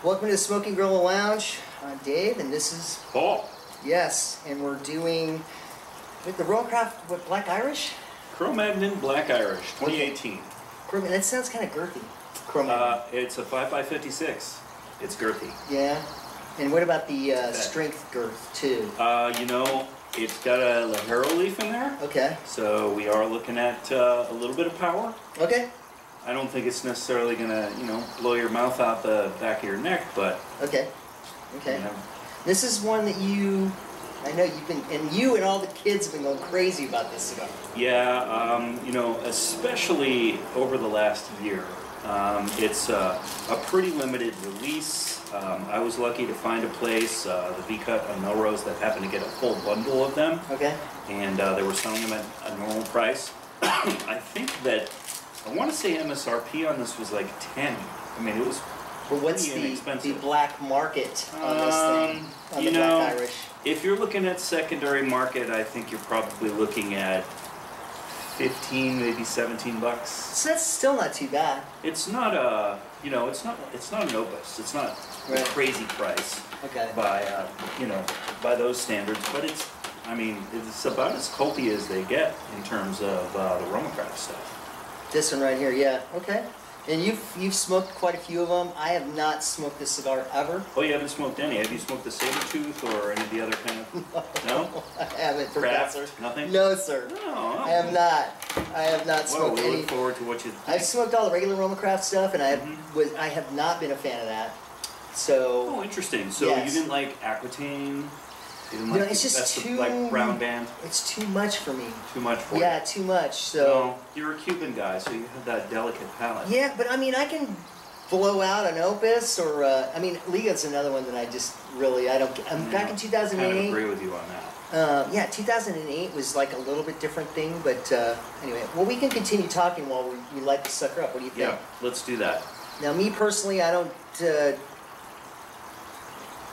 Welcome to the Smoking Grill Lounge. I'm Dave, and this is Paul. Yes, and we're doing with the RoMa Craft Black Irish? CroMagnon Black Irish, 2018. That sounds kind of girthy. CroMagnon. It's a 5x56. It's girthy. Yeah. And what about the strength girth too? You know, it's got a Ligero leaf in there. Okay. So we are looking at a little bit of power. Okay. I don't think it's necessarily gonna, blow your mouth out the back of your neck, but okay. Okay. This is one that I know you've been, and you and all the kids have been going crazy about this cigar. Yeah, especially over the last year. It's a pretty limited release. I was lucky to find a place, the V-Cut on Melrose, that happened to get a full bundle of them. Okay. And they were selling them at a normal price. I think that, I want to say MSRP on this was like 10. I mean, it was what's the black market on this thing, on the Black Irish? If you're looking at secondary market, I think you're probably looking at 15, maybe 17 bucks. So that's still not too bad. It's not a, it's not an opus. It's not a crazy price by those standards, but it's about as culty as they get in terms of the RoMa Craft stuff. This one right here, yeah, okay. And you've smoked quite a few of them. I have not smoked this cigar ever. Oh, you haven't smoked any? Have you smoked the saber tooth or any of the other kind of? No? I haven't. Craft? Nothing? No, sir. No. I have not. I have not smoked any. We look forward to what you think. I've smoked all the regular RoMa Craft stuff, and I have not been a fan of that. So. Oh, interesting. So you didn't like Aquitaine? You didn't like it's just too like brown band. It's too much for me. Too much for you. Yeah, too much. So. No, you're a Cuban guy, so you have that delicate palate. Yeah, but I mean, I can blow out an opus, or Liga's another one that I just really back in 2008. I agree with you on that. Yeah, 2008 was like a little bit different thing, but anyway, well, we can continue talking while we light the sucker up. What do you think? Yeah, let's do that. Now, me personally, I don't.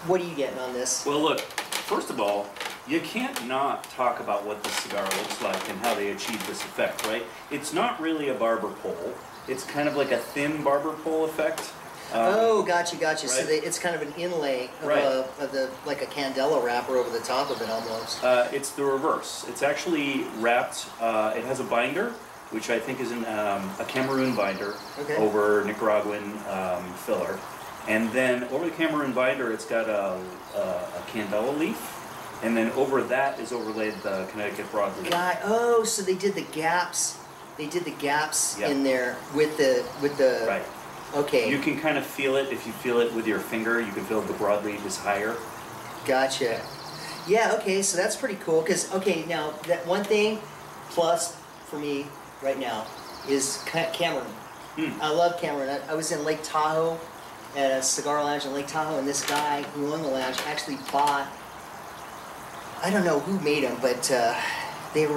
What are you getting on this? Well, look. First of all, you can't not talk about what the cigar looks like and how they achieve this effect, right? It's not really a barber pole. It's kind of like a thin barber pole effect. Oh, gotcha. Right? So it's kind of an inlay of like a candela wrapper over the top of it almost. It's the reverse. It's actually wrapped, it has a binder, which I think is a Cameroon binder over Nicaraguan filler. And then over the Cameroon binder, it's got a candela leaf, and then over that is overlaid the Connecticut Broadleaf. Oh, so they did the gaps. They did the gaps in there with the. Right. Okay. You can kind of feel it if you feel it with your finger. You can feel the broadleaf is higher. Gotcha. Yeah. Okay. So that's pretty cool. Because now that one thing plus for me right now is Cameroon. I love Cameroon. I was in Lake Tahoe at a cigar lounge in Lake Tahoe, and this guy who owned the lounge actually bought, I don't know who made them, but it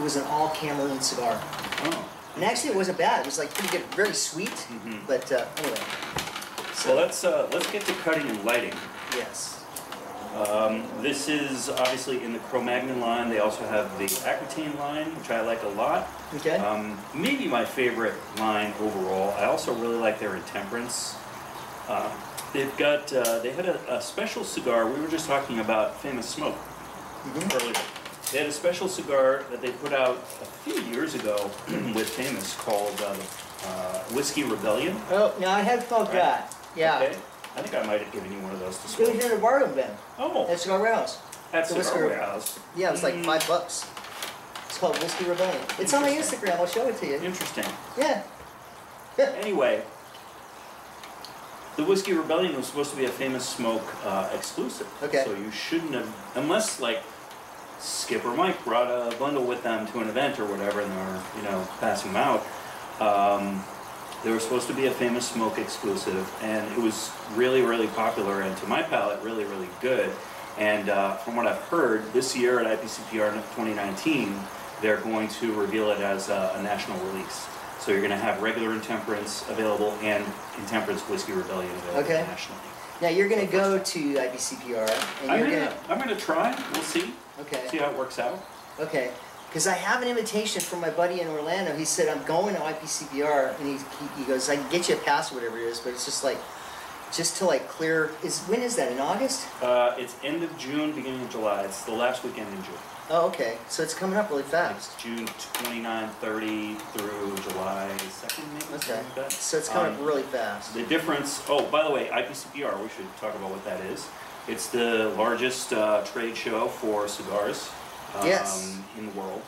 was an all Cameroon cigar. Oh. And actually it wasn't bad. It was like pretty good, very sweet. But anyway. So let's get to cutting and lighting. Yes. This is obviously in the CroMagnon line. They also have the Aquitaine line, which I like a lot. Okay. Maybe my favorite line overall. I also really like their Intemperance. They've got, they had a special cigar. We were just talking about Famous Smoke earlier. They had a special cigar that they put out a few years ago with Famous called Whiskey Rebellion. Oh, now I have smoked that. Yeah. Okay. I think I might have given you one of those to smoke. It was in a bargain bin. Oh. At Cigar Warehouse. At Cigar Warehouse. Yeah, it was like $5. It's called Whiskey Rebellion. It's on my Instagram. I'll show it to you. Interesting. Yeah. Anyway. The Whiskey Rebellion was supposed to be a Famous Smoke exclusive. Okay. So you shouldn't have, unless like Skip or Mike brought a bundle with them to an event or whatever, and they were, passing them out. They were supposed to be a Famous Smoke exclusive, and it was really, really popular, and to my palate, really, really good. And from what I've heard, this year at IPCPR 2019, they're going to reveal it as a national release. So you're going to have regular Intemperance available and Intemperance Whiskey Rebellion available nationally. Now you're going to go to IBCPR, and I'm going to try. We'll see. Okay. See how it works out. Okay. Because I have an invitation from my buddy in Orlando. He said, I'm going to IPCPR, and he goes, I can get you a pass or whatever it is, but it's just like, just to like clear, when is that, in August? It's end of June, beginning of July. It's the last weekend in June. Oh, okay. So it's coming up really fast. It's June 29, 30 through July 2nd, maybe? Okay. Like that. So it's coming up really fast. The difference, oh, by the way, IPCPR, we should talk about what that is. It's the largest trade show for cigars Yes. in the world.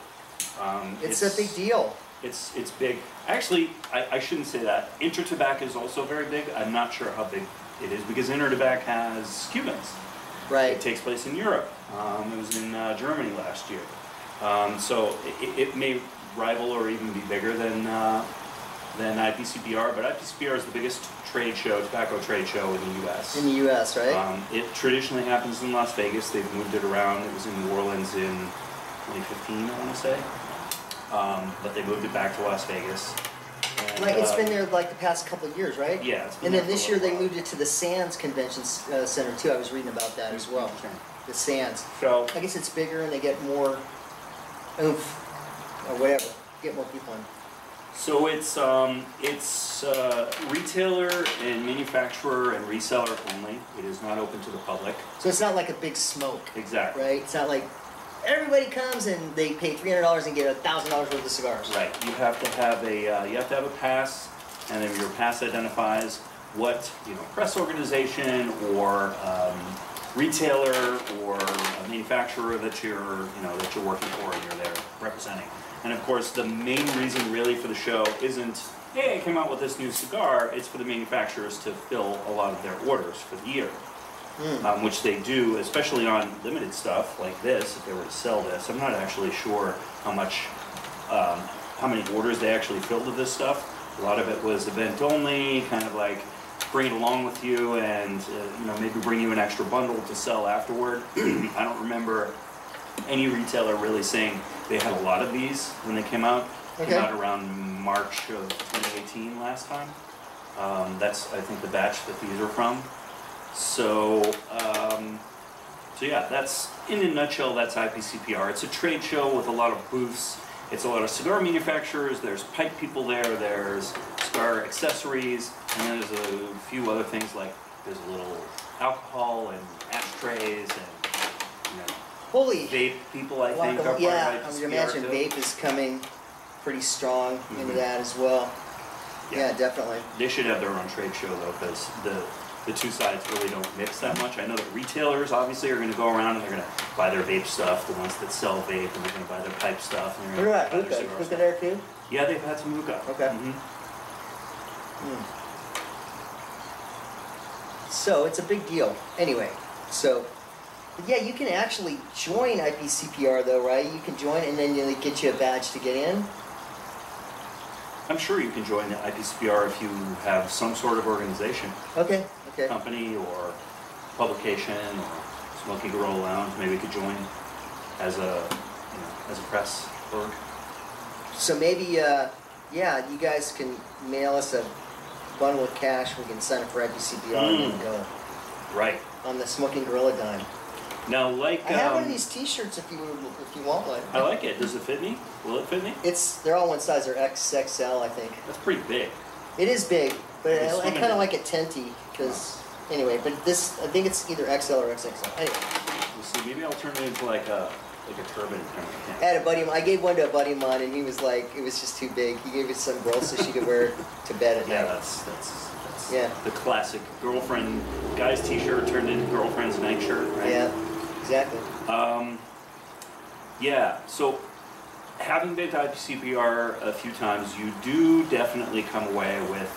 It's a big deal. It's big. Actually, I shouldn't say that. Tobac is also very big. I'm not sure how big it is because Tobac has Cubans. Right. It takes place in Europe. It was in Germany last year. So it may rival or even be bigger than IPCPR, but IPCPR is the biggest trade show, tobacco trade show in the U.S. In the U.S., right? It traditionally happens in Las Vegas. They've moved it around. It was in New Orleans in 2015, I want to say. But they moved it back to Las Vegas. And, like it's been there like the past couple of years, right? Yeah. It's been and there then for this a year they while. moved it to the Sands Convention Center too. I was reading about that as well. Okay. The Sands. So I guess it's bigger and they get more oomph or whatever. Get more people in. So it's retailer and manufacturer and reseller only. It is not open to the public. So it's not like a big smoke, Exactly. right? It's not like everybody comes and they pay $300 and get $1,000 worth of cigars. Right. You have to have a pass, and then your pass identifies what press organization or retailer or a manufacturer that you're working for and you're there representing. And of course, the main reason really for the show isn't, hey, I came out with this new cigar. It's for the manufacturers to fill a lot of their orders for the year. Which they do, especially on limited stuff like this, if they were to sell this. I'm not actually sure how many orders they actually filled of this stuff. A lot of it was event only, kind of like bring it along with you and maybe bring you an extra bundle to sell afterward. I don't remember any retailer really saying they had a lot of these when they came out. Okay. Came out around March of 2018 last time. That's, I think, the batch that these are from. So yeah, that's, in a nutshell, that's IPCPR. It's a trade show with a lot of booths. It's a lot of cigar manufacturers, there's pipe people there, there's cigar accessories, and then there's a few other things like there's a little alcohol and ashtrays and Holy vape people, I think, are part yeah, of I IPCPR would imagine too. vape is coming pretty strong into that as well. Yeah, definitely. They should have their own trade show though, because the two sides really don't mix that much. I know that retailers obviously are going to go around and they're going to buy their vape stuff, the ones that sell vape, and they're going to buy their pipe stuff. And they're Look going at to buy that, their cigar hookah stuff. there too? Yeah, they've had some hookah. Okay. So it's a big deal. Anyway, so yeah, you can actually join IPCPR though, right? You can join and then they get you a badge to get in. I'm sure you can join the IPCPR if you have some sort of organization, Okay, okay. company or publication or Smoky Gorilla Lounge. Maybe you could join as a press org. So maybe, yeah, you guys can mail us a bundle of cash. We can sign up for IPCPR and go Right. on the Smoking Gorilla dime. Now, like I have one of these T-shirts if you want one. I like it. Does it fit me? Will it fit me? They're all one size. They're XXL, I think. That's pretty big. It is big, but It's I kind of like it tenty because anyway. But this, I think it's either XL or XXL. Anyway, We'll see. Maybe I'll turn it into like a turban kind of I thing. had a buddy. I gave one to a buddy of mine, and he was like, it was just too big. He gave it to some girl so she could wear it to bed at Yeah, night. that's Yeah. the classic girlfriend guy's T-shirt turned into girlfriend's nightshirt, right? Yeah, exactly. Yeah. So, having been to IPCPR a few times, you do definitely come away with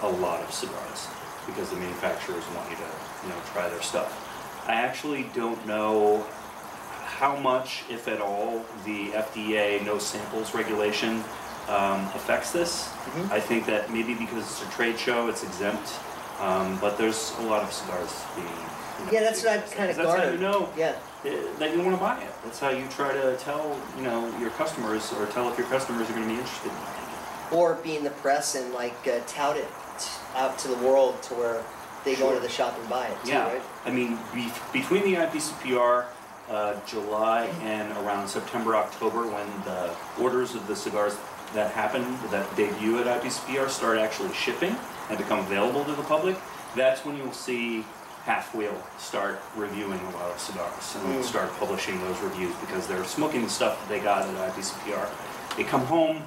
a lot of cigars because the manufacturers want you to try their stuff. I actually don't know how much, if at all, the FDA no samples regulation affects this. I think that maybe because it's a trade show, it's exempt, but there's a lot of cigars being. Yeah, that's what I've kind of That's how garnered. you know Yeah. that you want to buy it. That's how you try to tell your customers, or tell if your customers are going to be interested in buying it. Or be in the press and like tout it out to the world to where they go into the shop and buy it too, Yeah, right? I mean, between the IPCPR, July and around September, October, when the orders of the cigars that happen, that debut at IPCPR, start actually shipping and become available to the public, that's when you'll see Half Wheel start reviewing a lot of cigars and start publishing those reviews because they're smoking the stuff that they got at IPCPR. They come home,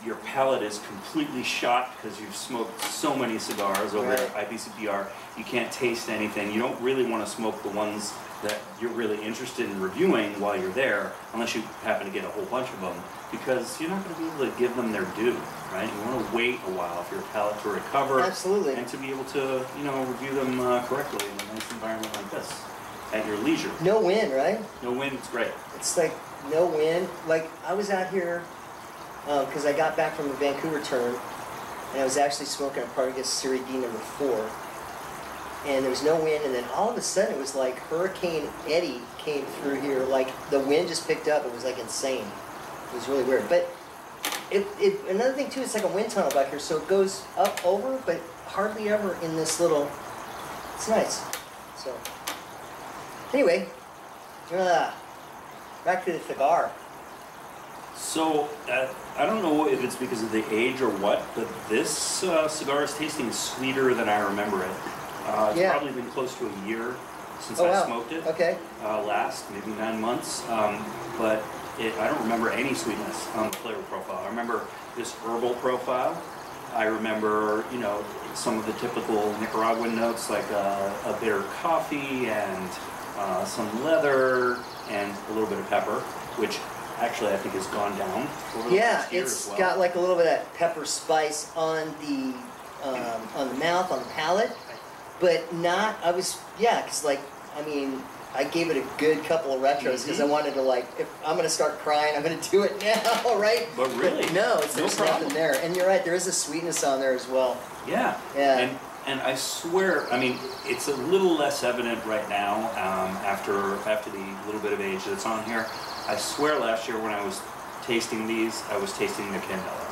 your palate is completely shot because you've smoked so many cigars over at IPCPR. You can't taste anything. You don't really want to smoke the ones that you're really interested in reviewing while you're there, unless you happen to get a whole bunch of them, because you're not going to be able to give them their due, right? You want to wait a while for your palate to recover. Absolutely. And to be able to, you know, review them correctly in a nice environment like this, at your leisure. No wind, right? No wind, it's great. It's like no wind. Like, I was out here, because I got back from the Vancouver turn, and I was actually smoking a Partagas Serie D number 4. And there was no wind, and then all of a sudden it was like Hurricane Eddie came through here. Like, the wind just picked up. It was like insane. It was really weird. But another thing too, it's like a wind tunnel back here, so it goes up over, but hardly ever in this little. It's nice. So anyway, back to the cigar. So I don't know if it's because of the age or what, but this cigar is tasting sweeter than I remember it. It's probably been close to a year since I smoked it. Okay. Last, maybe 9 months. But I don't remember any sweetness on the flavor profile. I remember this herbal profile. I remember, you know, some of the typical Nicaraguan notes like a bitter coffee and some leather and a little bit of pepper, which actually I think has gone down over the last year as well. Got like a little bit of that pepper spice on the mouth, on the palate. But not, because like, I mean, I gave it a good couple of retros because I wanted to, like, if I'm going to start crying, I'm going to do it now, right? But really? But no, there's nothing there. And you're right, there is a sweetness on there as well. Yeah. Yeah. And I swear, I mean, it's a little less evident right now after the little bit of age that's on here. I swear last year when I was tasting these, I was tasting the candela.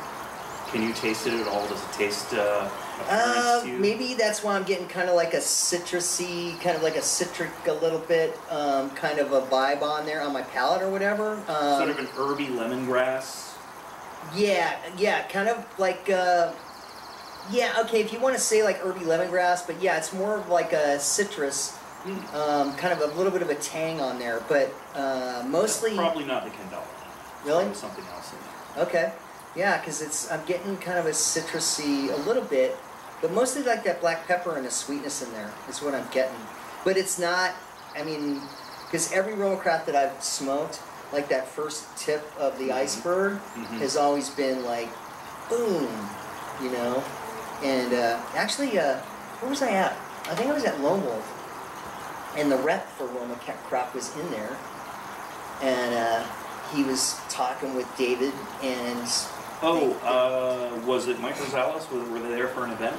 Can you taste it at all? Does it taste maybe that's why I'm getting kind of like a citrusy, kind of like a citric a little bit, kind of a vibe on there on my palate or whatever. Sort of an herby lemongrass. Yeah, kind of like, okay, if you want to say like herby lemongrass, but yeah, it's more of like a citrus, kind of a little bit of a tang on there, but mostly... That's probably not the candela. Really? Something else in there. Okay. Yeah, because I'm getting kind of a citrusy, a little bit, but mostly like that black pepper and a sweetness in there is what I'm getting. But it's not, I mean, because every RoMa Craft that I've smoked, like that first tip of the iceberg has always been like, boom, you know? And actually, where was I at? I think I was at Lone Wolf, and the rep for RoMa Craft was in there, and he was talking with David and... was it Mike Rosales? Were they there for an event?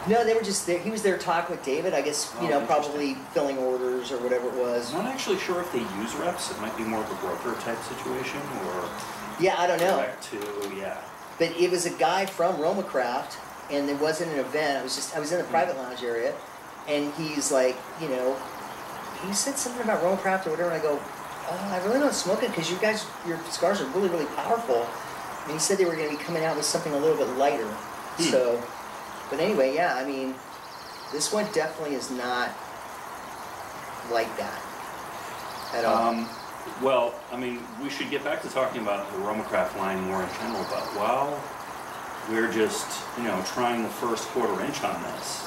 No, they were just there. He was there talking with David, I guess, you know, probably filling orders or whatever it was. I'm not actually sure if they use reps. It might be more of a broker type situation, or... Yeah, I don't know. Direct to, But it was a guy from RoMa Craft, and it wasn't an event. I was in the private lounge area, and he's like, you know, he said something about RoMa Craft or whatever, and I go, I really don't smoke it because your cigars are really, really powerful. And he said they were going to be coming out with something a little bit lighter. So, but anyway, yeah, I mean, this one definitely is not like that at all. Well, I mean, we should get back to talking about the RoMa Craft line more in general, but while we're just, you know, trying the first quarter-inch on this,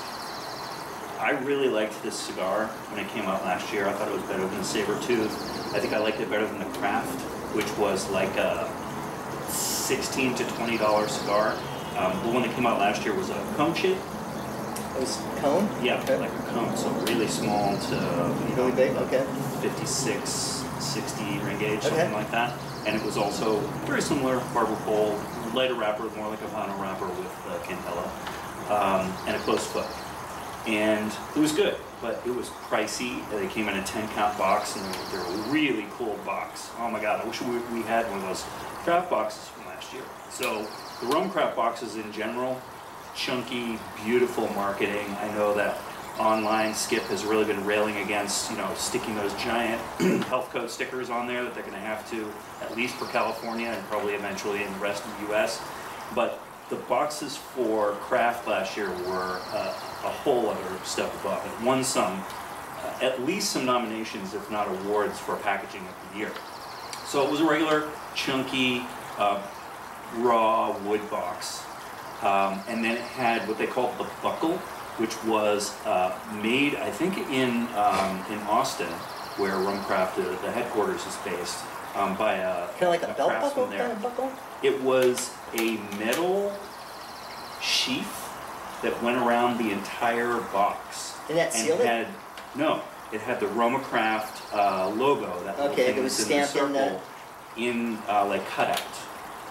I really liked this cigar when it came out last year. I thought it was better than the Sabertooth. I think I liked it better than the Craft, which was like a $16 to $20 cigar. The one that came out last year was a cone shape. It was cone? Yeah, like a cone, so really small to really big. Okay. 56, 60 ring gauge, something like that. And it was also very similar, barber pole, lighter wrapper, more like a Havana wrapper with candela, and a closed foot. And it was good, but it was pricey. They came in a 10-count box, and they're a really cool box. Oh my God, I wish we had one of those craft boxes from last year. So the RoMa Craft boxes in general, chunky, beautiful marketing. I know that online Skip has really been railing against, you know, sticking those giant health code stickers on there that they're going to have to, at least for California and probably eventually in the rest of the U.S. But the boxes for craft last year were a whole other step above. It won some, at least some nominations, if not awards, for packaging of the year. So it was a regular, chunky, raw wood box. And then it had what they called the buckle, which was made, I think, in Austin, where RoMa Craft, the headquarters, is based, by a kind of like a belt buckle there. kind of buckle. It was a metal sheath that went around the entire box. And that sealed it? No, it had the RoMa Craft logo. That little thing it was stamped in the circle, like cutout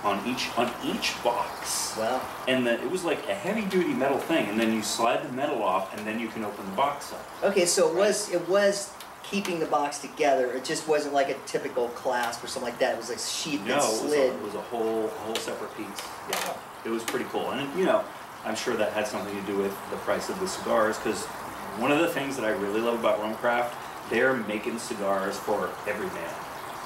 on each box. Wow. And it was like a heavy-duty metal thing, and then you slide the metal off, and then you can open the box up. Okay, so it was keeping the box together. It just wasn't like a typical clasp or something like that. It was like a sheet that slid. It was a whole separate piece. Yeah, it was pretty cool. And you know, I'm sure that had something to do with the price of the cigars, because one of the things that I really love about RoMa Craft, they're making cigars for every man.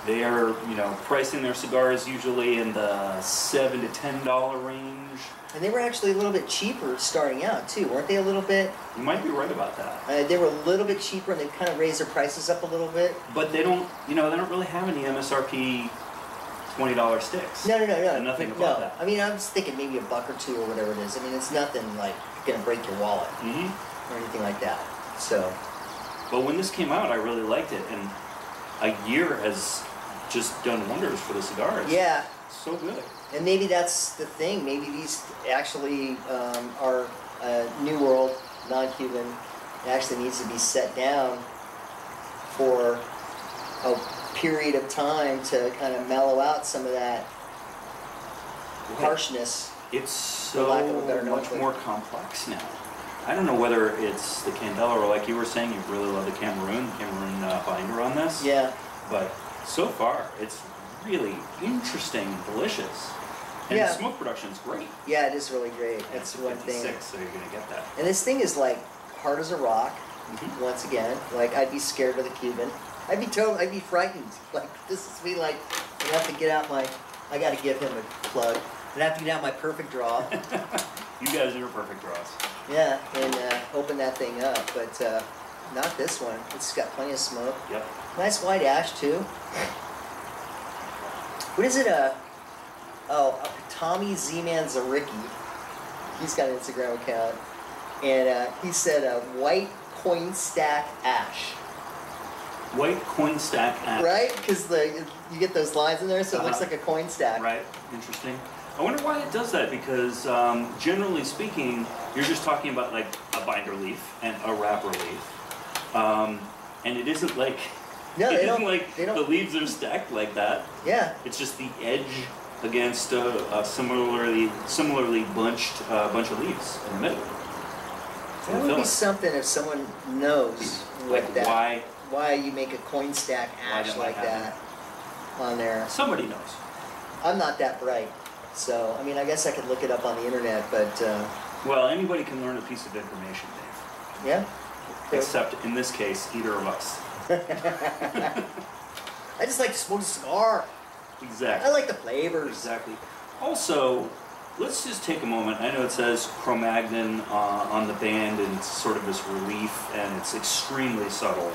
They are, you know, pricing their cigars usually in the $7 to $10 range. And they were actually a little bit cheaper starting out too, weren't they? A little bit. You might be right about that. They were a little bit cheaper, and they kind of raised their prices up a little bit. But they don't, you know, they don't really have any MSRP $20 sticks. No. And nothing about that. I mean, I was thinking maybe $1 or $2 or whatever it is. I mean, it's nothing like gonna break your wallet or anything like that. So. But when this came out, I really liked it, and a year has just done wonders for the cigars. Yeah. So good. And maybe that's the thing. Maybe these actually are New World, non-Cuban. It actually needs to be set down for a period of time to kind of mellow out some of that harshness. It's so much more complex now. I don't know whether it's the candela or, like you were saying, you really love the Cameroon binder on this. Yeah. But so far, it's really interesting and delicious. And the smoke production is great. Yeah, it is really great. That's one thing. So you're going to get that. And this thing is like hard as a rock. Once again, like I'd be scared of the Cuban. I'd be frightened. Like this is me. Like I have to get out I got to give him a plug. I'd have to get out my perfect draw. You guys are your perfect draws. Yeah, and open that thing up, but not this one. It's got plenty of smoke. Yep. Nice white ash too. What is it? Tommy Z-Man Zaricki. He's got an Instagram account, and he said white coin stack ash. White coin stack ash. Right? Because you get those lines in there, so it looks like a coin stack. Right. Interesting. I wonder why it does that, because generally speaking, you're just talking about like a binder leaf and a wrapper leaf, and it isn't like the leaves are stacked like that. Yeah. It's just the edge against a similarly bunched bunch of leaves in the middle. That would be something if someone knows why you make a coin stack ash like that on there. Somebody knows. I'm not that bright, so I mean, I guess I could look it up on the internet, but. Well, anybody can learn a piece of information, Dave. Yeah. Except in this case, either of us. I just like to smoke a cigar. Exactly. I like the flavors. Exactly. Also, let's just take a moment. I know it says CroMagnon on the band, and it's sort of this relief, and it's extremely subtle.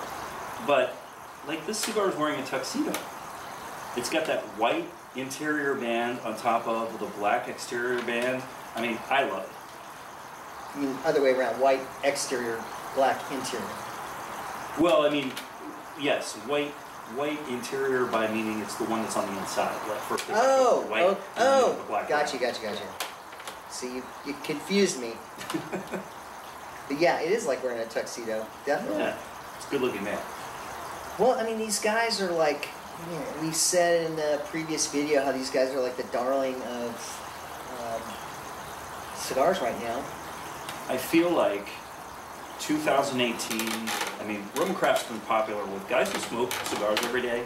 But, like, this cigar is wearing a tuxedo. It's got that white interior band on top of the black exterior band. I mean, I love it. You mean other way around, white exterior, black interior. Well, I mean, yes, white interior by meaning it's the one that's on the inside. Like first the white, the black. Gotcha. See, you confused me. But yeah, it is like wearing a tuxedo, definitely. Yeah, it's a good looking man. Well, I mean, these guys are like, you know, we said in the previous video how these guys are like the darling of cigars right now. I feel like 2018, I mean, RoMa Craft's been popular with guys who smoke cigars every day.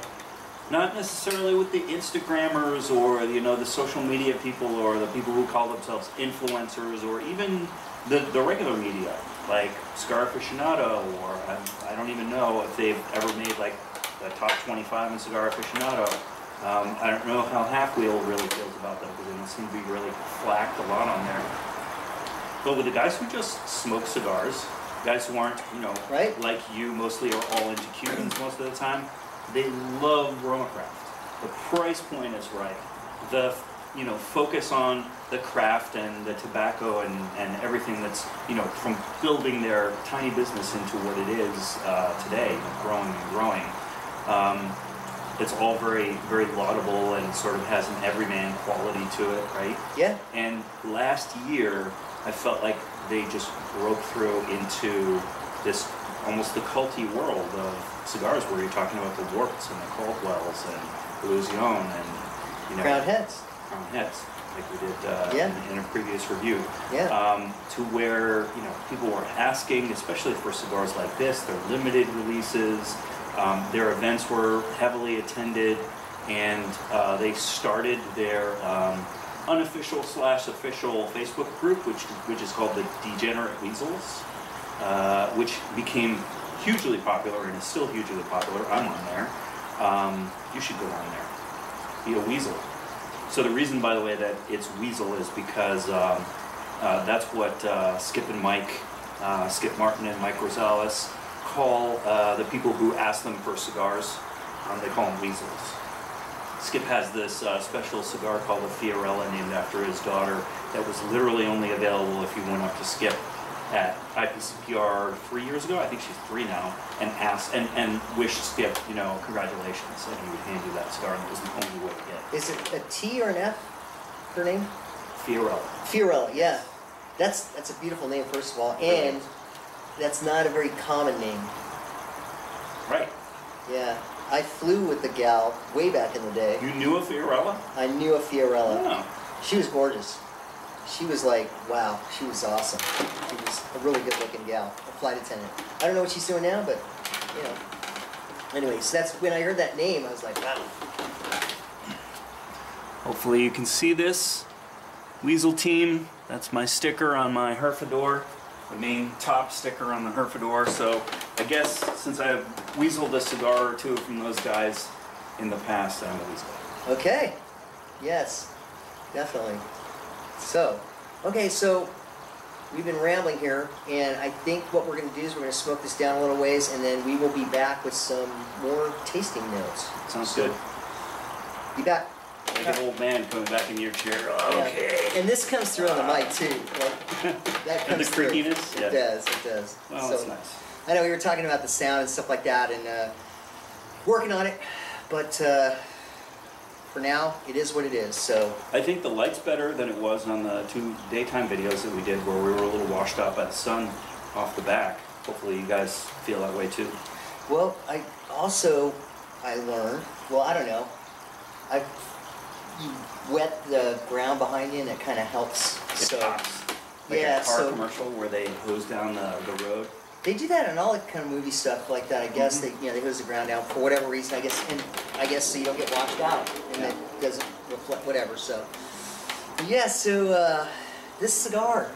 Not necessarily with the Instagrammers or, you know, the social media people or the people who call themselves influencers or even the regular media, like Cigar Aficionado, or I don't even know if they've ever made like the top 25 in Cigar Aficionado. I don't know how Half Wheel really feels about them because they don't seem to be really flacked a lot on there. But with the guys who just smoke cigars, guys who aren't, you know, like you, mostly are all into Cubans most of the time, they love RoMa Craft. The price point is right. The, you know, focus on the craft and the tobacco and everything that's, you know, from building their tiny business into what it is today, you know, growing and growing. It's all very, very laudable and sort of has an everyman quality to it, right? Yeah. And last year, I felt like they just broke through into this almost the culty world of cigars, where you're talking about the Warts and the Caldwells and Illusion and, you know, Crown Heads, like we did in a previous review. Yeah. To where, you know, people were asking, especially for cigars like this, they're limited releases. Their events were heavily attended, and they started their unofficial / official Facebook group, which is called the Degenerate Weasels, which became hugely popular and is still hugely popular. I'm on there. You should go on there. Be a weasel. So the reason, by the way, that it's weasel is because that's what Skip and Mike, Skip Martin and Mike Rosales, call the people who ask them for cigars. They call them weasels. Skip has this special cigar called a Fiorella, named after his daughter, that was literally only available if you went up to Skip at IPCPR 3 years ago. I think she's 3 now, and asked and wished Skip, you know, congratulations, and he would hand you that cigar, and it was the only way to get. Is it a T or an F? Her name? Fiorella. Fiorella, yeah. That's a beautiful name, first of all, and that's not a very common name. Right. Yeah. I flew with the gal way back in the day. You knew a Fiorella? I knew a Fiorella. Oh. She was gorgeous. She was like, wow, she was awesome. She was a really good looking gal, a flight attendant. I don't know what she's doing now, but, you know. Anyway, so that's when I heard that name, I was like, wow. Hopefully you can see this. Weasel Team, that's my sticker on my Herfador. The main top sticker on the Herfador. So I guess since I have weaseled a cigar or two from those guys in the past, I'm a weasel. Okay. Yes, definitely. So, okay, so we've been rambling here, and I think what we're going to do is we're going to smoke this down a little ways, and then we will be back with some more tasting notes. Sounds good. Be back. Like an old man coming back into your chair. Okay. Yeah. And this comes through on the mic too. Like, that comes and the creakiness? Through. It does, it does. Well, so, that's nice. I know we were talking about the sound and stuff like that, and working on it, but for now, it is what it is. So I think the light's better than it was on the 2 daytime videos that we did, where we were a little washed out by the sun off the back. Hopefully you guys feel that way too. Well, I learned, well, I don't know, you wet the ground behind you, and it kind of helps. It pops. Like a car commercial where they hose down the road. They do that in all the kind of movie stuff like that. I guess they hose the ground down for whatever reason. I guess so you don't get washed out, and it doesn't reflect whatever. So yeah. So this cigar.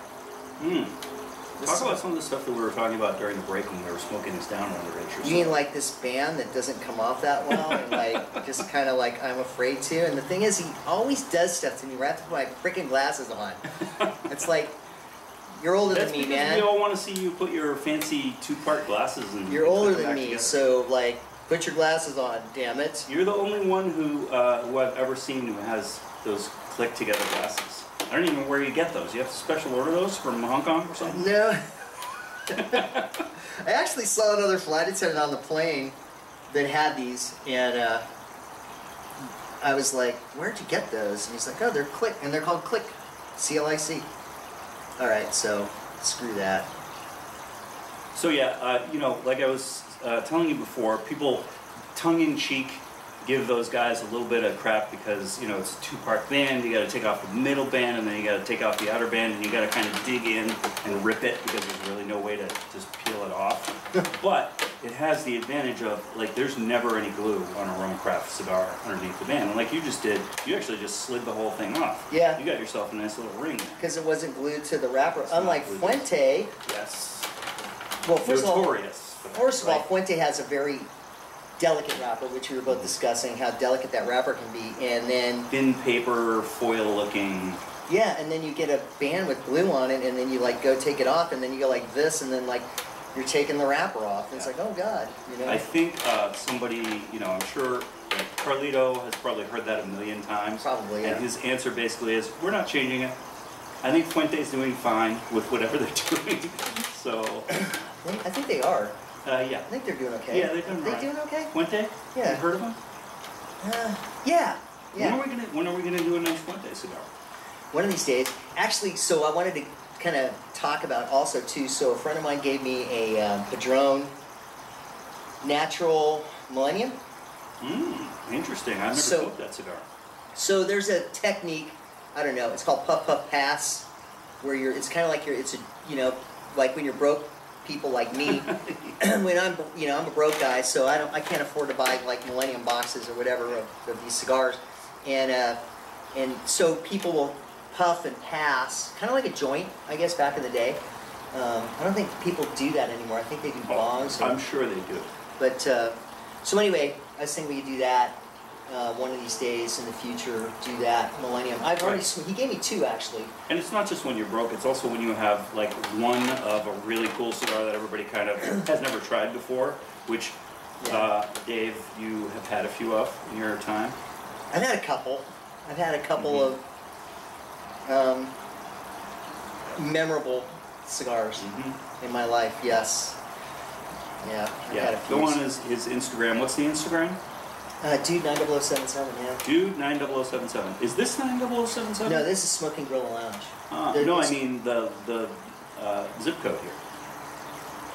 Talk about some of the stuff that we were talking about during the break when we were smoking this down underage. You mean like this band that doesn't come off that well, and like just kind of like I'm afraid to. And the thing is, he always does stuff to me right after I put my freaking glasses on. It's like, you're older than me, man. We all want to see you put your fancy 2-part glasses in. You're older than me, so like, put your glasses on, damn it. You're the only one who I've ever seen who has those click-together glasses. I don't even know where you get those. You have to special order those from Hong Kong or something? No. I actually saw another flight attendant on the plane that had these, and I was like, where'd you get those? And he's like, oh, they're Click, and they're called Click, C-L-I-C. All right, so screw that. So yeah, you know, like I was telling you before, people tongue-in-cheek give those guys a little bit of crap because, you know, it's a 2-part band. You got to take off the middle band, and then you got to take off the outer band, and you got to kind of dig in and rip it because there's really no way to just peel it off. But it has the advantage of, like, there's never any glue on a RoMa Craft cigar underneath the band. And like you just did, you actually just slid the whole thing off. Yeah. You got yourself a nice little ring. Because it wasn't glued to the wrapper. Unlike Fuente. Yes. Well, first Notorious. of all, Fuente has a very delicate wrapper, which we were both discussing how delicate that wrapper can be, and then thin paper, foil looking. Yeah, and then you get a band with glue on it, and then you like go take it off, and then you go like this, and then like you're taking the wrapper off, and it's like, oh god, you know. I think somebody, you know, I'm sure Carlito has probably heard that a million times. Probably, yeah. And his answer basically is, we're not changing it. I think Fuente's doing fine with whatever they're doing. So I think they are. Yeah. I think they're doing okay. Yeah, they're doing right. They doing okay? Fuente? Yeah. You heard of them? Yeah. When are we gonna do a nice Fuente cigar? One of these days. Actually, so I wanted to kind of talk about also too. So a friend of mine gave me a Padron Natural Millennium. Interesting. I've never smoked that cigar. So there's a technique. I don't know. It's called puff puff pass, where it's kind of like it's a, you know, like when you're broke people like me. When I'm a broke guy, so I can't afford to buy like Millennium boxes or whatever of these cigars, and so people will puff and pass, kind of like a joint, I guess, back in the day. I don't think people do that anymore. I think they do bongs. I'm sure they do. But so anyway, I was thinking we could do that one of these days in the future. Do that Millennium. I've already. He gave me two actually. And it's not just when you're broke. It's also when you have like one of a really cool cigar that everybody kind of has never tried before. Which, Dave, you have had a few of in your time. I've had a couple. I've had a couple of memorable cigars in my life. Yes. Yeah. I've had a few. Go on his Instagram. What's the Instagram? Dude 90077. Yeah. Dude 90077. Is this 90077? No, this is Smoking Grill and Lounge. No, I mean the zip code here.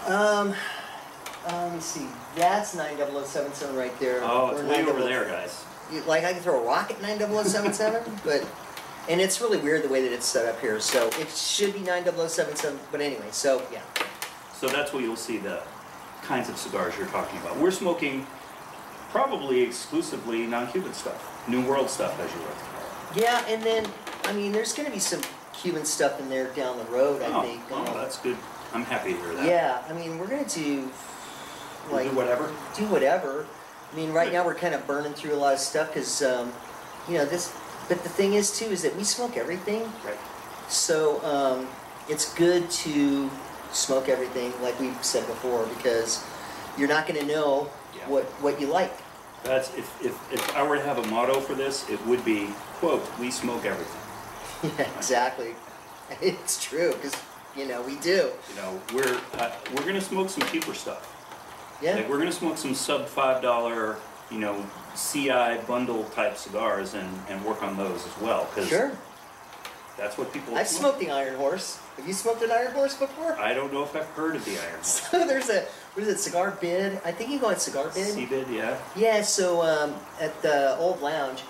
Let me see. That's 90077 right there. Oh, it's way over there, guys. Like I can throw a rock at 90077, and it's really weird the way that it's set up here. So it should be 90077, but anyway. So yeah. So that's where you'll see the kinds of cigars you're talking about. We're smoking probably exclusively non-Cuban stuff, New World stuff, as you were. Yeah, and then I mean, there's going to be some Cuban stuff in there down the road. I think. Oh, that's good. I'm happy to hear that. Yeah, I mean, we're going to do like do whatever. Do whatever. I mean, right now we're kind of burning through a lot of stuff because, you know, this. But the thing is too is that we smoke everything. Right. So it's good to smoke everything, like we've said before, because you're not going to know what you like. That's if I were to have a motto for this, it would be, quote, "We smoke everything." Yeah, exactly. It's true because you know we do. You know, we're going to smoke some cheaper stuff. Yeah. Like we're going to smoke some sub $5, you know, CI bundle type cigars and work on those as well. Sure. That's what people. I've smoked the Iron Horse. Have you smoked an Iron Horse before? I don't know if I've heard of the Iron Horse. So there's a, what is it, Cigar Bid? I think you go on Cigar Bid. C-Bid, yeah. Yeah, so at the old lounge,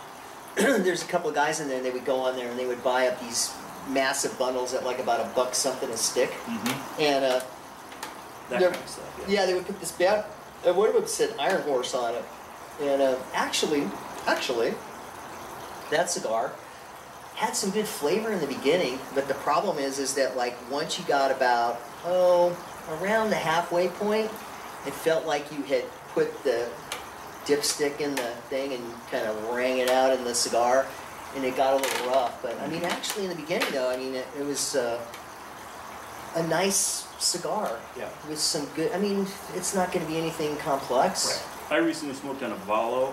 there's a couple of guys in there, and they would go on there and they would buy up these massive bundles at like about $1 something a stick. And that kind of stuff, yeah, they would put this band, what would have said Iron Horse on it. And actually, that cigar had some good flavor in the beginning, but the problem is that like once you got about around the halfway point, it felt like you had put the dipstick in the thing and kind of rang it out in the cigar, and it got a little rough. But I mean, actually in the beginning though, I mean it was a nice cigar with some good. I mean, it's not going to be anything complex. Right. I recently smoked on a Valo,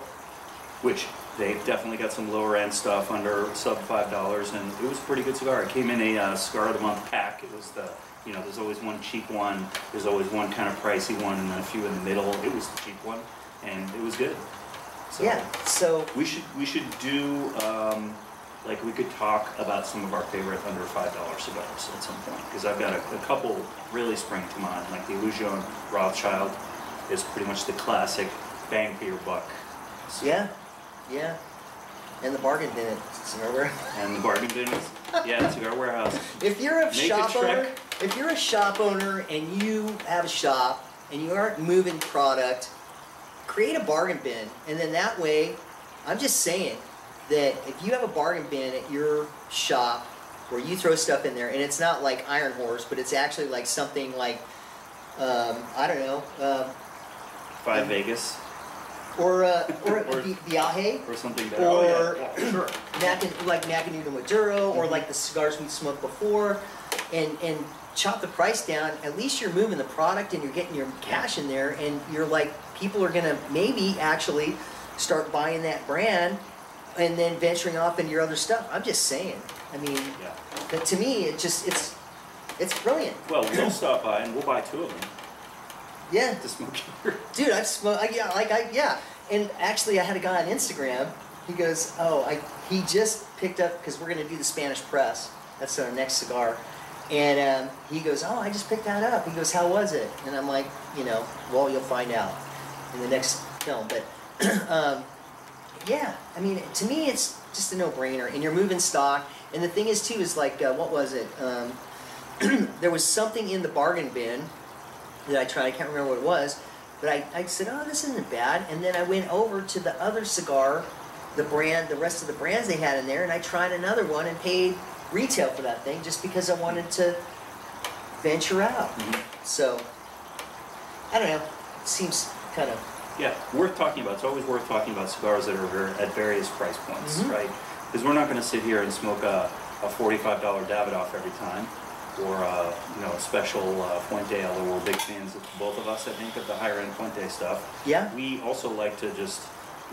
which they've definitely got some lower end stuff under sub $5, and it was a pretty good cigar. It came in a cigar of the month pack. It was the, you know, there's always one cheap one, there's always one kind of pricey one, and then a few in the middle. It was the cheap one, and it was good. So yeah. So we should do like we could talk about some of our favorite under $5 cigars at some point, because I've got a couple really spring to mind. Like the Illusion Rothschild is pretty much the classic bang for your buck. So, yeah, and the bargain bin at Cigar Warehouse. And the bargain bin is, Cigar Warehouse. If you're a shop owner and you have a shop and you aren't moving product, create a bargain bin, and then that way, I'm just saying that if you have a bargain bin at your shop where you throw stuff in there, and it's not like Iron Horse, but it's actually like something like I don't know. Five Vegas. or Viaje, or something better. or Sure. Macanudo Maduro, or like the cigars we smoked before, and chop the price down. At least you're moving the product and you're getting your cash in there, and you're like, people are gonna maybe actually start buying that brand and then venturing off into your other stuff. I'm just saying. I mean, but to me, it's brilliant. Well, we'll stop by and we'll buy 2 of them. Yeah. To smoke here. Dude, I've smoked. Yeah. And actually, I had a guy on Instagram. He goes, he just picked up, because we're gonna do the Spanish press. That's our next cigar. And he goes, I just picked that up. He goes, how was it? And I'm like, well, you'll find out in the next film. But yeah, I mean, to me, it's just a no-brainer. And you're moving stock. And the thing is, too, is like, what was it? There was something in the bargain bin that I tried. I can't remember what it was. But I said, this isn't bad. And then I went over to the other cigar, the rest of the brands they had in there, and I tried another one and paid retail for that thing just because I wanted to venture out. So, I don't know. It seems kind of... Yeah, worth talking about. It's always worth talking about cigars that are at various price points, right? Because we're not going to sit here and smoke a $45 Davidoff every time, or a special Fuente, although we're big fans of both of us, I think, of the higher end Fuente stuff. Yeah. We also like to just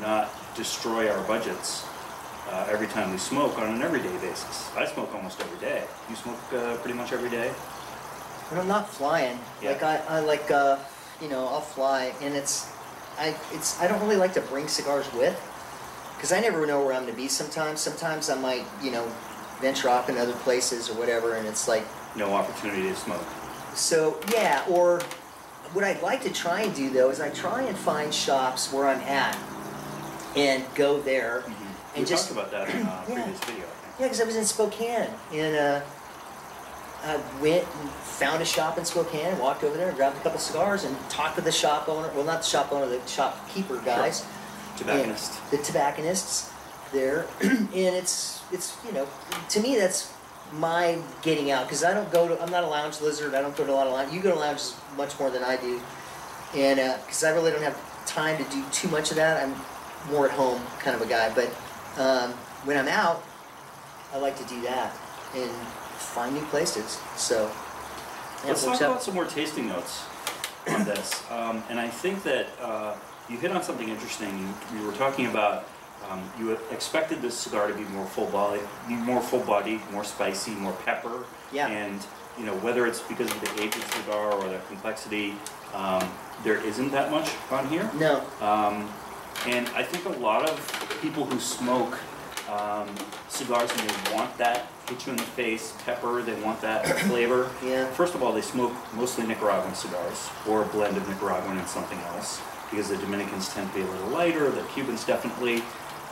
not destroy our budgets every time we smoke on an everyday basis. I smoke almost every day. You smoke pretty much every day? When I'm not flying, like I'll fly, and I don't really like to bring cigars with, because I never know where I'm going to be sometimes. Sometimes I might, venture off in other places or whatever, and it's like... No opportunity to smoke. So, yeah, or what I'd like to try and do, though, is I try and find shops where I'm at and go there. And we talked about that in a previous video, I think. Yeah, because I was in Spokane, and I went and found a shop in Spokane, walked over there and grabbed a couple cigars and talked to the shop owner, well, not the shop owner, the shopkeeper guys. Sure. Tobacconist. The tobacconists there. And it's to me, that's my getting out, because I'm not a lounge lizard. I don't go to a lot of lounge. You go to lounges much more than I do. And because I really don't have time to do too much of that. I'm more at home kind of a guy. But when I'm out, I like to do that and find new places. So yeah, let's talk about some more tasting notes on this. And I think that you hit on something interesting. You were talking about you expected this cigar to be more full-bodied, more spicy, more pepper. Yeah. And whether it's because of the age of the cigar or the complexity, there isn't that much on here. No. And I think a lot of people who smoke cigars, and they want that hit you in the face pepper, they want that flavor. Yeah. First of all, they smoke mostly Nicaraguan cigars, or a blend of Nicaraguan and something else, because the Dominicans tend to be a little lighter, the Cubans definitely.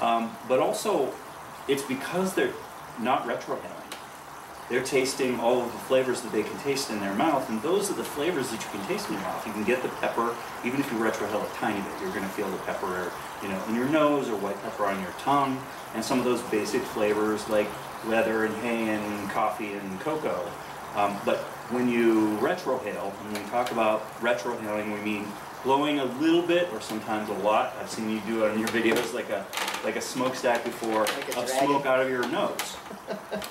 But also, it's because they're not retrohaling. They're tasting all of the flavors that they can taste in their mouth, and those are the flavors that you can taste in your mouth. You can get the pepper, even if you retrohale a tiny bit, you're going to feel the pepper, in your nose, or white pepper on your tongue, and some of those basic flavors like leather and hay and coffee and cocoa. But when you retrohale, and when we talk about retrohaling, we mean blowing a little bit or sometimes a lot. I've seen you do it on your videos, like a smokestack before, of smoke out of your nose.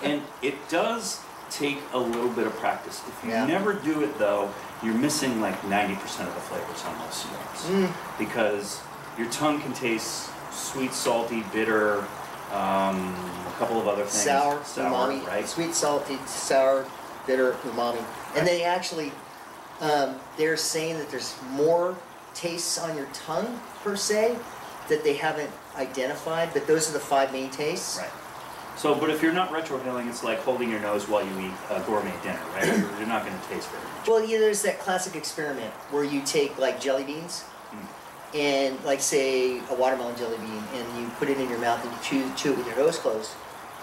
And it does take a little bit of practice. If you never do it, though, you're missing like 90% of the flavors on those cigars. Because your tongue can taste sweet, salty, bitter, a couple of other things. Sour, umami, right? Sweet, salty, sour, bitter, umami. And they actually, they're saying that there's more tastes on your tongue, per se, that they haven't identified, but those are the 5 main tastes. Right. So, but if you're not retrohaling, it's like holding your nose while you eat a gourmet dinner, right? You're not going to taste very much. Well, yeah, there's that classic experiment where you take like jelly beans and like say a watermelon jelly bean, and you put it in your mouth and you chew it with your nose closed,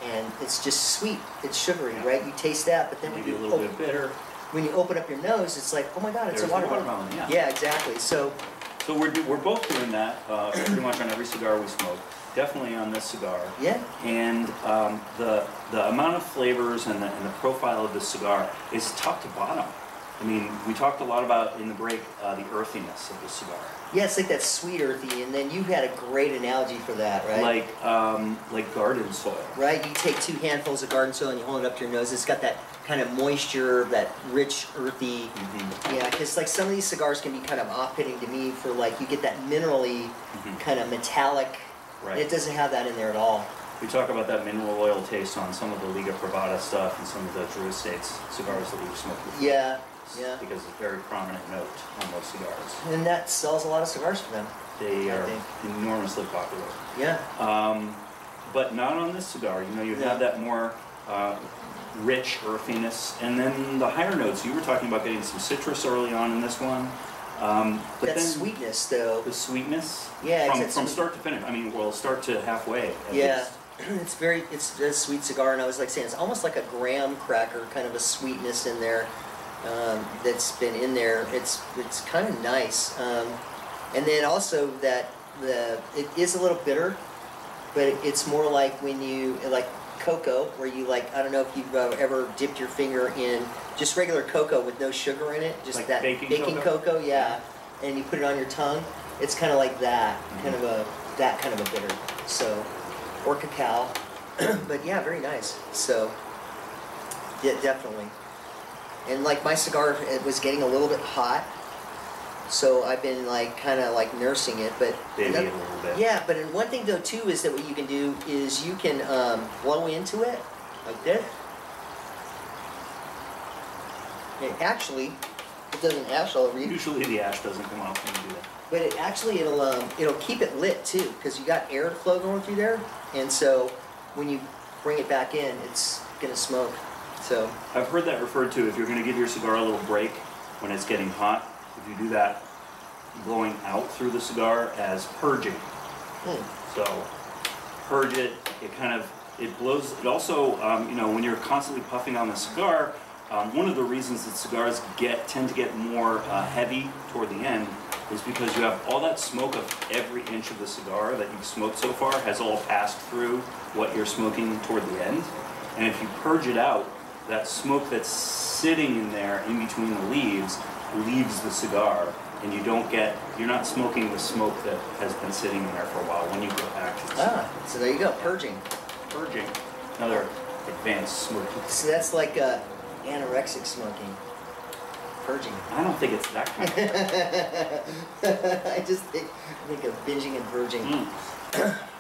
and it's just sweet, it's sugary, right? You taste that, but then maybe a little bit bitter. When you open up your nose, it's like, oh my God, it's a watermelon. Yeah, exactly. So we're both doing that pretty much on every cigar we smoke. Definitely on this cigar. Yeah. And the amount of flavors and the profile of this cigar is top to bottom. I mean, we talked a lot about in the break the earthiness of the cigar. Yeah, it's like that sweet earthy, and then you had a great analogy for that, right? Like garden soil. Right, you take 2 handfuls of garden soil and you hold it up to your nose. It's got that kind of moisture, that rich, earthy. Yeah, because like some of these cigars can be kind of off-putting to me for like you get that minerally, kind of metallic. Right. It doesn't have that in there at all. We talk about that mineral oil taste on some of the Liga Privada stuff and some of the Drew Estates cigars that we've smoked before. Yeah, yeah. Because it's a very prominent note on those cigars. And that sells a lot of cigars for them. They are enormously popular. Yeah. But not on this cigar. You know, you have that more rich earthiness, and then the higher notes. You were talking about getting some citrus early on in this one. But that then sweetness, though. The sweetness? Yeah, from start to finish. I mean, well, start to halfway. Yeah. It's a sweet cigar, and I was like saying, it's almost like a graham cracker, kind of a sweetness in there that's been in there. It's kind of nice. And then also that it is a little bitter, but it's more like when you, like cocoa, where you like, I don't know if you've ever dipped your finger in just regular cocoa with no sugar in it, just like that baking cocoa, yeah, and you put it on your tongue. It's kind of like that, kind of a bitter. So, or cacao, but yeah, very nice. So, yeah, definitely. And like my cigar, it was getting a little bit hot, so I've been like kind of like nursing it, but baby it a little bit. Yeah, but one thing though too is that what you can do is you can blow into it like this. It doesn't actually. Usually the ash doesn't come off when you do that. But it actually it'll keep it lit too, because you got airflow going through there, and so when you bring it back in, it's gonna smoke. So I've heard that referred to, if you're gonna give your cigar a little break when it's getting hot, if you do that, blowing out through the cigar as purging. So purge it. It blows. It also, you know, when you're constantly puffing on the cigar, one of the reasons that cigars tend to get more heavy toward the end is because you have all that smoke of every inch of the cigar that you've smoked so far has all passed through what you're smoking toward the end. And if you purge it out, that smoke that's sitting in there in between the leaves leaves the cigar, and you're not smoking the smoke that has been sitting in there for a while when you go back to the cigar. So there you go, purging. Purging. Another advanced smoking. So that's like anorexic smoking. Purging. I don't think it's that kind of I just think of binging and purging.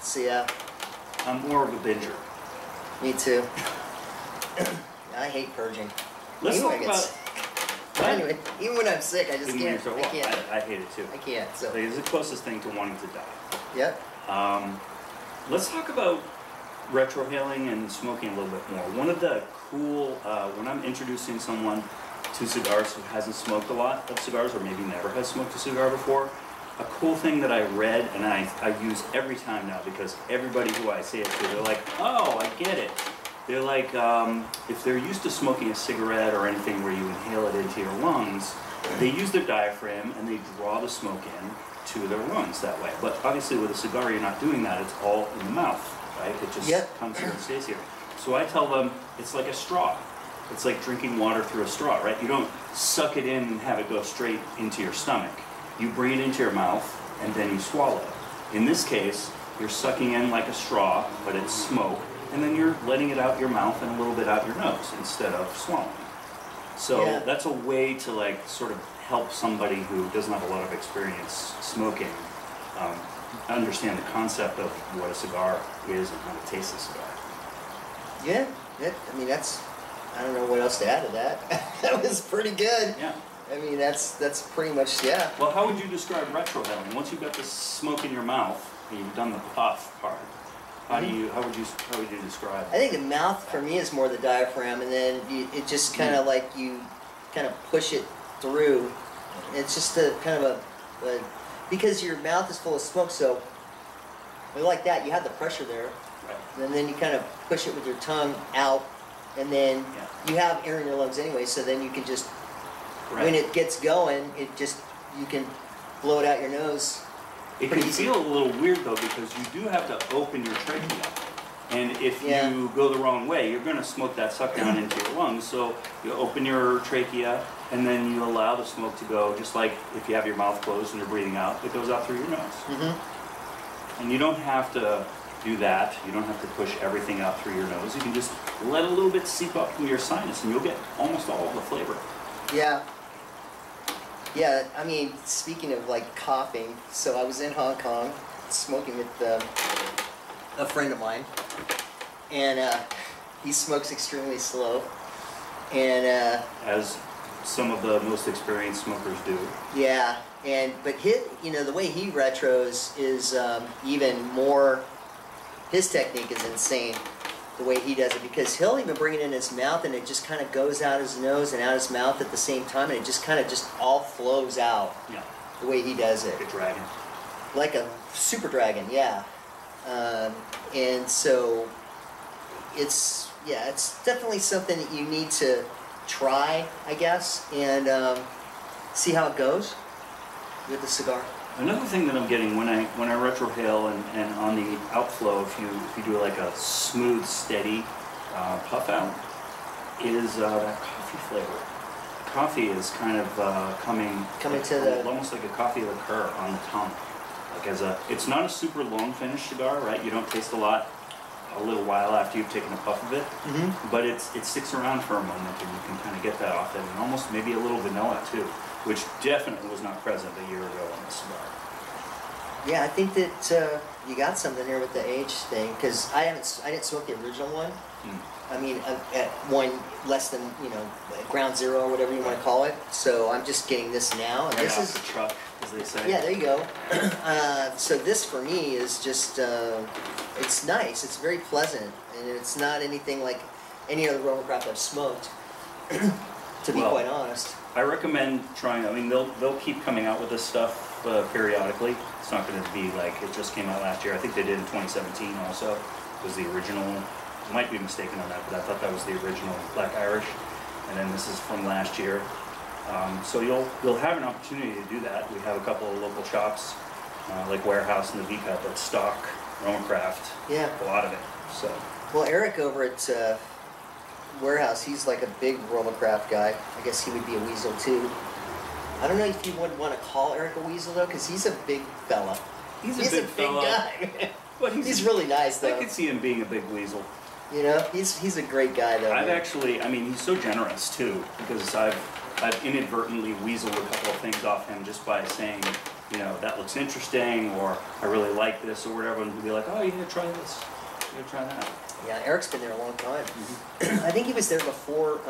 So yeah. I'm more of a binger. Me too. I hate purging. Let's talk about... Anyway, even when I'm sick, I just can't. I can't. I hate it too. I can't. So it's the closest thing to wanting to die. Yep. Let's talk about retrohaling and smoking a little bit more. One of the cool, when I'm introducing someone to cigars who hasn't smoked a lot of cigars, or maybe never has smoked a cigar before, a cool thing that I read and I use every time now, because everybody who I say it to, they're like, oh, I get it. They're like, if they're used to smoking a cigarette or anything where you inhale it into your lungs, they use their diaphragm and they draw the smoke in to their lungs that way. But obviously with a cigar, you're not doing that. It's all in the mouth, right? It just comes here and stays here. So I tell them it's like a straw. It's like drinking water through a straw, right? You don't suck it in and have it go straight into your stomach. You bring it into your mouth and then you swallow it. In this case, you're sucking in like a straw, but it's smoke, and then you're letting it out your mouth and a little bit out your nose instead of swallowing. So that's a way to like sort of help somebody who doesn't have a lot of experience smoking understand the concept of what a cigar is and how to taste a cigar. Yeah, I mean I don't know what else to add to that. That was pretty good. Yeah. I mean that's pretty much Well, how would you describe retrohaling? Once you've got the smoke in your mouth and you've done the puff part, how would you describe it? I think the mouth for me is more the diaphragm, and then it just kind of like you kind of push it through. It's just a kind of a because your mouth is full of smoke, so like that you have the pressure there, right. And then you kind of push it with your tongue out, and then you have air in your lungs anyway, so then you can just when it gets going, you can blow it out your nose. It can feel a little weird though, because you do have to open your trachea And if you go the wrong way, you're going to smoke that suck down into your lungs. So you open your trachea, and then you allow the smoke to go, just like if you have your mouth closed and you're breathing out, it goes out through your nose. Mm-hmm. And you don't have to do that. You don't have to push everything out through your nose. You can just let a little bit seep up through your sinus, and you'll get almost all of the flavor. Yeah. Yeah, I mean, speaking of like coughing, so I was in Hong Kong smoking with a friend of mine, and he smokes extremely slow, and as some of the most experienced smokers do. Yeah, but the way he retros is even more. His technique is insane, the way he does it, because he'll even bring it in his mouth, and it just kind of goes out his nose and out his mouth at the same time, and it just kind of all flows out. Yeah. The way he does it. Like a dragon. Like a super dragon, yeah. And so it's definitely something that you need to try, I guess, and see how it goes with the cigar. Another thing that I'm getting when I retrohale and on the outflow, if you do like a smooth, steady puff out, is that coffee flavor. Coffee is kind of coming to the almost like a coffee liqueur on the tongue. Like it's not a super long finish cigar, right? You don't taste a little while after you've taken a puff of it, but it sticks around for a moment, and you can kind of get that off it, and almost maybe a little vanilla too, which definitely was not present a year ago on this cigar. Yeah, I think that you got something here with the age thing, because I didn't smoke the original one. I mean, at one less than ground zero or whatever you want to call it. So I'm just getting this now, and this is the truck, as they say. Yeah, there you go. So this for me is just it's nice. It's very pleasant, and it's not anything like any other RoMa Craft I've smoked. To be quite honest, I recommend trying. I mean, they'll keep coming out with this stuff periodically. It's not going to be like it just came out last year. I think they did in 2017 also. It was the original. Might be mistaken on that, but I thought that was the original Black Irish, and then this is from last year. So you'll have an opportunity to do that. We have a couple of local shops, like Warehouse and the V-Cut, that stock RoMa Craft. Yeah, a lot of it. So well, Eric over at Warehouse, he's like a big RoMa Craft guy. I guess he would be a weasel too. I don't know if you would want to call Eric a weasel though, because he's a big fella. He's a big guy. But he's really nice though. I could see him being a big weasel. You know, he's a great guy though. I mean, he's so generous too, because I've inadvertently weaseled a couple of things off him just by saying, that looks interesting, or I really like this, or whatever, and be like, oh, you gotta try this, you gotta try that. Yeah, Eric's been there a long time. I think he was there before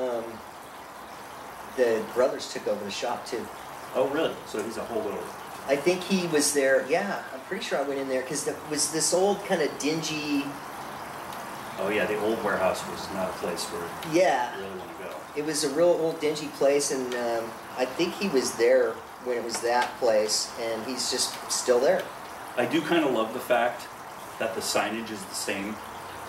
the brothers took over the shop too. Oh, really? So he's a whole little... I think he was there, yeah, I'm pretty sure I went in there, because it was this old kind of dingy... Oh yeah, the old warehouse was not a place where you really want to go. It was a real old dingy place, and I think he was there when it was that place, and he's just still there. I do kind of love the fact that the signage is the same.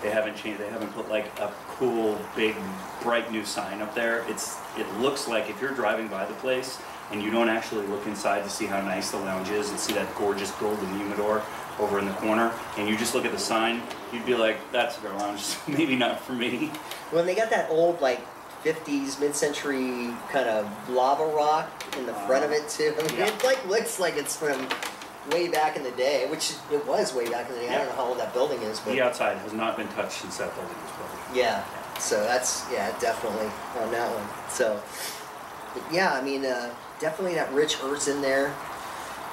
They haven't changed. They haven't put like a cool, big, bright new sign up there. It looks like if you're driving by the place and you don't actually look inside to see how nice the lounge is and see that gorgeous golden humidor over in the corner, and you just look at the sign, you'd be like, that's their lounge, maybe not for me. Well, they got that old, like, 50s, mid-century kind of lava rock in the front of it, too. I mean, it, like, looks like it's from way back in the day, which it was way back in the day. I don't know how old that building is. But the outside has not been touched since that building was built. Yeah, so that's, definitely on that one. So, but yeah, I mean, definitely that rich earth's in there.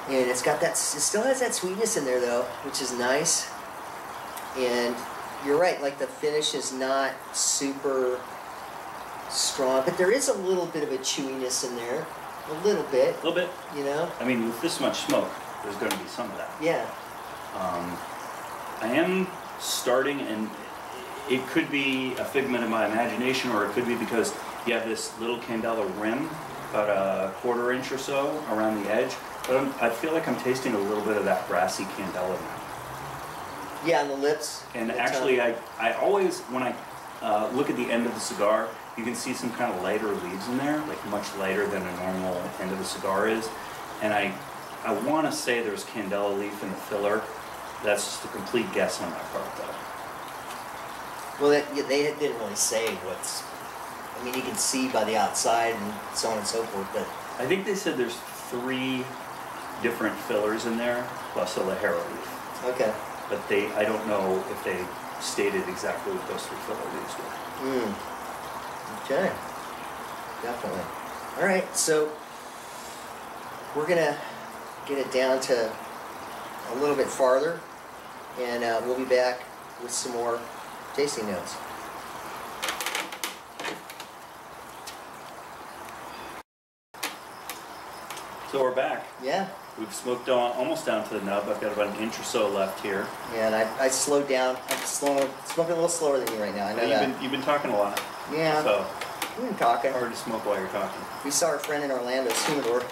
And it's got that, it still has that sweetness in there though, which is nice. And you're right, like the finish is not super strong, but there is a little bit of a chewiness in there. A little bit. A little bit. You know? I mean, with this much smoke, there's going to be some of that. Yeah. I am starting, and it could be a figment of my imagination, or it could be because you have this little candela rim, about a quarter inch or so around the edge. But I feel like I'm tasting a little bit of that brassy candela now. Yeah, on the lips. And actually, I always, when I look at the end of the cigar, you can see some kind of lighter leaves in there, like much lighter than a normal end of the cigar is. And I want to say there's candela leaf in the filler. That's just a complete guess on my part, though. Well, they didn't really say what's. I mean, you can see by the outside and so on and so forth, but I think they said there's 3 different fillers in there, plus a Lajero leaf. okay. But I don't know if they stated exactly what those 3 filler leaves were. Okay. Definitely. All right, so we're gonna get it down to a little bit farther, and we'll be back with some more tasting notes. So we're back. Yeah. We've smoked almost down to the nub. I've got about an inch or so left here. Yeah, and I slowed down. I'm smoking a little slower than you right now. I know that. You've been talking a lot. Yeah. So we've been talking. hard to smoke while you're talking. We saw our friend in Orlando's humidor.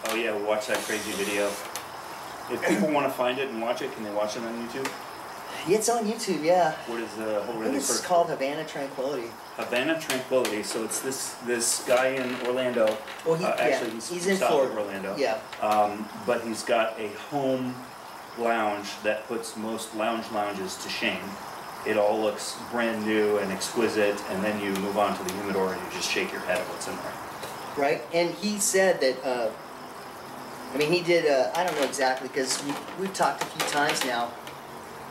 Oh yeah, we watched that crazy video. If people want to find it and watch it, can they watch it on YouTube? Yeah, it's on YouTube. Yeah. What is I think it's called Havana Tranquility. Havana Tranquility. So it's this guy in Orlando. Well, actually, he's in south Florida. of Orlando. Yeah. But he's got a home lounge that puts most lounges to shame. It all looks brand new and exquisite, and then you move on to the humidor and you just shake your head at what's in there. Right, and he said that. I mean, he did. I don't know exactly because we've talked a few times now.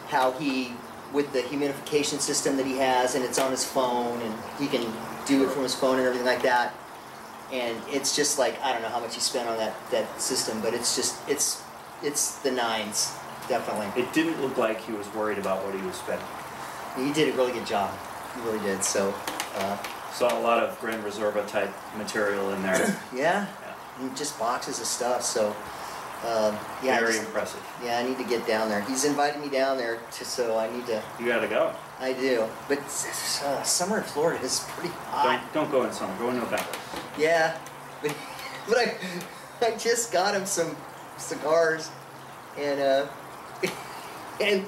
How he, with the humidification system that he has, and it's on his phone, and he can do it from his phone and everything like that. And it's just like, I don't know how much he spent on that system, but it's just, it's the nines, definitely. It didn't look like he was worried about what he was spending. He did a really good job. He really did, so. Saw a lot of Grand Reserva type material in there. Yeah, and just boxes of stuff, so. Yeah, very impressive. Yeah, I need to get down there. He's invited me down there, so I need to. You gotta go. I do, but summer in Florida is pretty hot. Don't go in summer. Go in November. Yeah, but I just got him some cigars, and and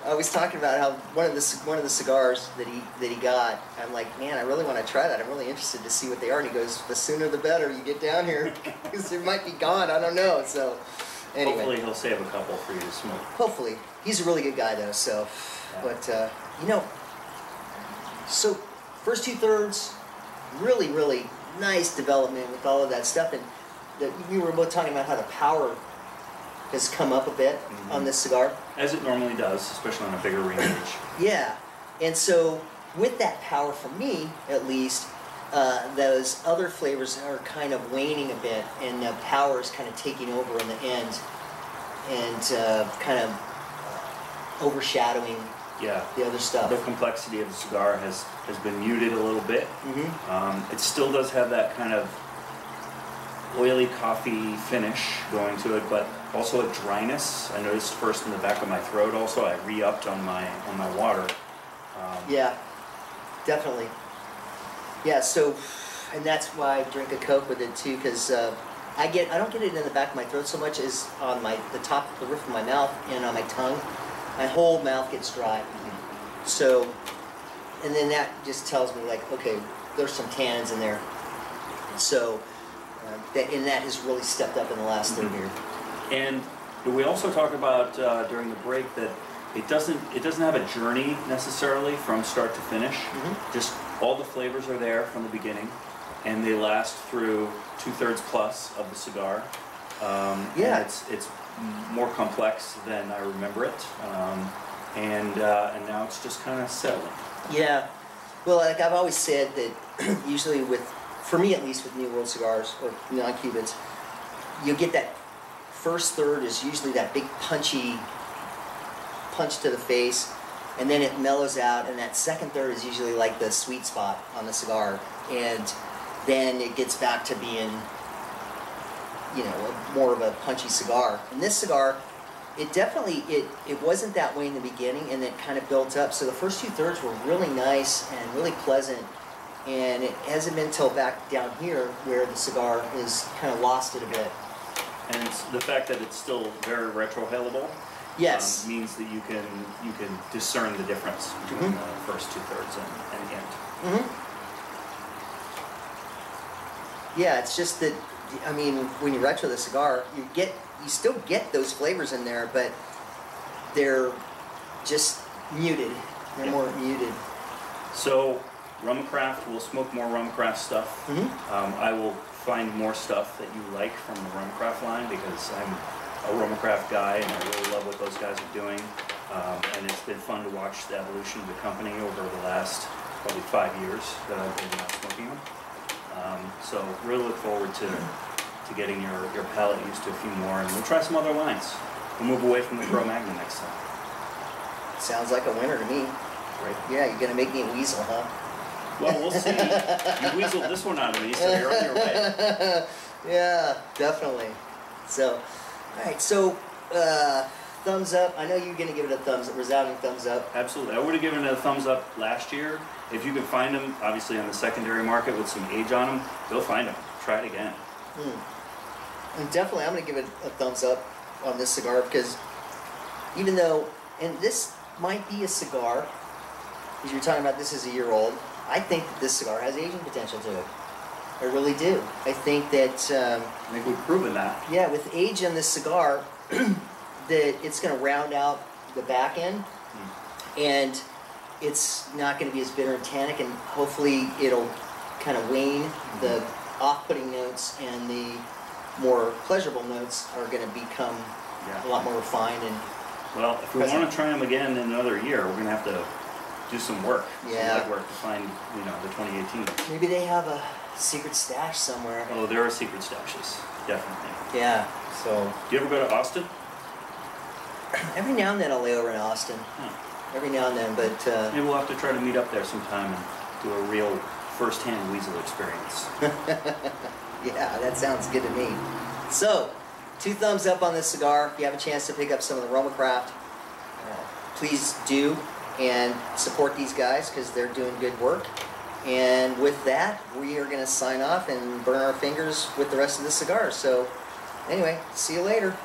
I was talking about how one of the cigars that he got. I'm like, man, I really want to try that. I'm really interested to see what they are. And he goes, the sooner the better. You get down here because it might be gone. I don't know. So anyway, hopefully he'll save a couple for you to smoke. Hopefully, he's a really good guy though. So, yeah. But you know, so first 2/3, really nice development with all of that stuff, and we were both talking about how the power has come up a bit on this cigar. As it normally does, especially on a bigger range. Yeah, and so with that power, for me at least, those other flavors are kind of waning a bit, and the power is kind of taking over in the end, and kind of overshadowing the other stuff. The complexity of the cigar has been muted a little bit. It still does have that kind of oily coffee finish going to it, but also a dryness. I noticed first in the back of my throat. Also, I re-upped on my water. Yeah, definitely. Yeah. So, and that's why I drink a Coke with it too, because I don't get it in the back of my throat so much as on the top, the roof of my mouth, and on my tongue. My whole mouth gets dry. So, and then that just tells me like, okay, there's some tannins in there. So. That has really stepped up in the last third year. And we also talked about during the break that it doesn't have a journey necessarily from start to finish. Just all the flavors are there from the beginning, and they last through 2/3 plus of the cigar. Yeah, and it's more complex than I remember it, and now it's just kind of settling. Yeah, well, like I've always said that usually for me at least with New World cigars or non-Cubans, you get that first third is usually that big punch to the face, and then it mellows out, and that second third is usually like the sweet spot on the cigar, and then it gets back to being, you know, more of a punchy cigar. And this cigar, it definitely, it wasn't that way in the beginning, and it kind of built up. So the first 2/3 were really nice and really pleasant. And it hasn't been until back down here where the cigar has kind of lost it a bit. And it's the fact that it's still very retrohalable. Yes, means that you can discern the difference between the first 2/3 and the end. Yeah, it's just that, I mean, when you retro the cigar, you still get those flavors in there, but they're just muted. They're more muted. So, RoMa Craft, we'll smoke more RoMa Craft stuff. I will find more stuff that you like from the RoMa Craft line because I'm a RoMa Craft guy and I really love what those guys are doing. And it's been fun to watch the evolution of the company over the last probably 5 years that I've been smoking them. So really look forward to getting your palate used to a few more, and we'll try some other lines. We'll move away from the CroMagnon next time. Sounds like a winner to me. Right? Yeah, you're gonna make me a weasel, huh? Well, we'll see. You weaseled this one out of me, so you're on your way. Yeah, definitely. So, all right. So, thumbs up. I know you're gonna give it a thumbs up, resounding thumbs up. Absolutely. I would have given it a thumbs up last year. If you can find them, obviously on the secondary market with some age on them, go find them. Try it again. And definitely, I'm gonna give it a thumbs up on this cigar because even though, and this might be a cigar, because you're talking about this is a year old, I think that this cigar has aging potential to it. I really do. I think that... I think we've proven that. Yeah, with age in this cigar, that it's going to round out the back end, and it's not going to be as bitter and tannic, and hopefully it'll kind of wane. The off-putting notes and the more pleasurable notes are going to become a lot more refined and... Well, if we want to try them again in another year, we're going to have to do some work, some legwork to find, the 2018. Maybe they have a secret stash somewhere. Oh, there are secret stashes, definitely. Yeah, so... Do you ever go to Austin? Every now and then I'll lay over in Austin. Every now and then, but... Maybe we'll have to try to meet up there sometime and do a real first-hand weasel experience. Yeah, that sounds good to me. So, 2 thumbs up on this cigar. If you have a chance to pick up some of the RoMa Craft, please do, and support these guys because they're doing good work. And with that, we are going to sign off and burn our fingers with the rest of the cigars. So, anyway, see you later.